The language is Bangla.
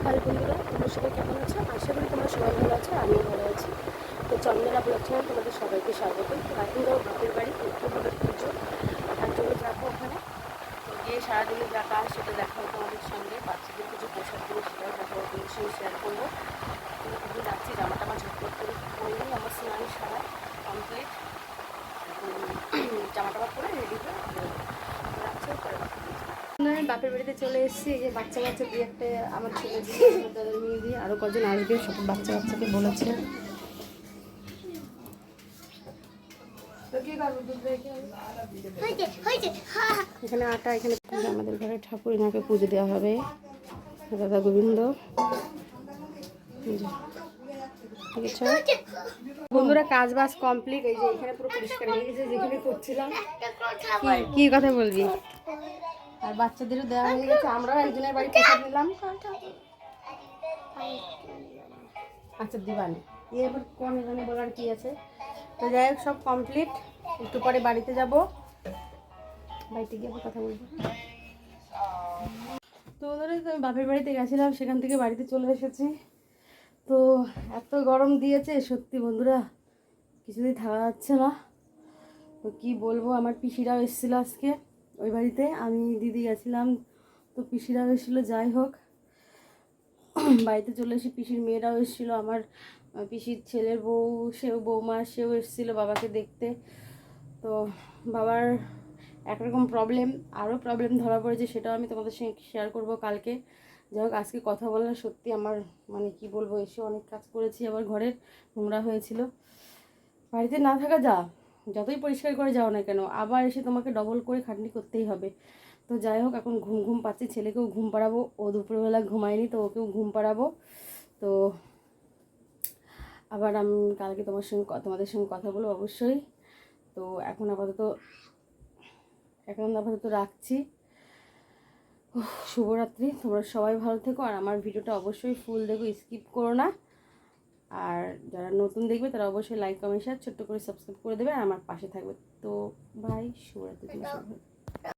হাই বন্ধুরা, তোমরা সবাই কেমন আছো? আশা করি তোমরা সবাই ভালো আছো, আমিও ভালো আছি। তো চন্দনা ব্লগ চ্যানেল তোমাদের সবাইকে স্বাগত। তো এখন যাবো বাপের বাড়ি, একটু হবে পুজো, তার জন্য যাবো ওখানে। তো গিয়ে সারাদিনে যা কাজ সেটা দেখা হয় তোমাদের সঙ্গে, বাচ্চাদের কিছু পোশাক দিয়ে সেটাও দেখা হয়, তোমাদের সঙ্গে শেয়ার করবো। তো এখন যাচ্ছি, জামা টামা ঝটপট করে পরে নিই, আমার স্নান সারা কমপ্লিট। জামা টামা পরে রেডি হয়ে যাচ্ছে পরে বাপের বাড়িতে চলে এসেছি। এই যে বাচ্চা বাচ্চা দিয়ে একটা আমার ছেলে দিয়ে আমার দাদার মেয়ে দিয়ে আরও কজন আসবে, সব বাচ্চা বাচ্চাকে বলেছে। এখানে আটা, এখানে আমাদের ঘরে ঠাকুর, এনাকে পুজো দেওয়া হবে, দাদা গোবিন্দ। ঠিক আছে বন্ধুরা, কাজ বাজ কমপ্লিট। এই যে এখানে পুরো পরিষ্কার হয়ে গেছে, যেখানে করছিলাম। কি কথা বলবি? আর বাচ্চাদেরও দেওয়া হয়ে গেছে, আমরাও একজনের বাড়ি প্রসাদ নিলাম। আচ্ছা দিবানি এবার কোন এখানে বলার কি আছে। তো যাই হোক, সব কমপ্লিট। একটু পরে বাড়িতে যাব, বাড়িতে গিয়ে আবার কথা বলবো। তো ওদের আমি বাপের বাড়িতে গেছিলাম, সেখান থেকে বাড়িতে চলে এসেছি। তো এত গরম দিয়েছে সত্যি বন্ধুরা, কিছুতেই থাকা যাচ্ছে না। তো কি বলবো, আমার পিসিরাও এসেছিলো আজকে ওই বাড়িতে, আমি দিদি গেছিলাম, তো পিসিরাও এসেছিলো। যাই হোক, বাড়িতে চলে এসে পিসির মেয়েরাও এসেছিলো, আমার পিসির ছেলের বউ, সেও বৌমা, সেও এসেছিলো বাবাকে দেখতে। তো বাবার একরকম প্রবলেম, আরও প্রবলেম ধরা পড়েছে, সেটাও আমি তোমাদের সঙ্গে শেয়ার করব কালকে। যাই হোক, আজকে কথা বলার সত্যি আমার মানে কি বলবো, এসে অনেক কাজ করেছি, আবার ঘরের নোংরা হয়েছিল। বাড়িতে না থাকা যতই পরিষ্কার করে যাও না কেন, আবার এসে তোমাকে ডবল করে খাটনি করতেই হবে। তো যাই হোক, এখন ঘুম ঘুম পাচ্ছি, ছেলেকেও ঘুম পাড়াবো, ও দুপুরবেলা ঘুমায়নি, তো ওকেও ঘুম পাড়াবো। তো আবার আমি কালকে তোমাদের সঙ্গে কথা বলবো অবশ্যই। তো এখন আপাতত রাখছি। শুভরাত্রি, তোমরা সবাই ভালো থেকো, আর আমার ভিডিওটা অবশ্যই ফুল দেখো, স্কিপ করো না। আর যারা নতুন দেখবে তারা অবশ্যই লাইক কমেন্ট শেয়ার ছোট্ট করে সাবস্ক্রাইব করে দেবে, আর আমার পাশে থাকবে। তো বাই, শুভরাত্রি।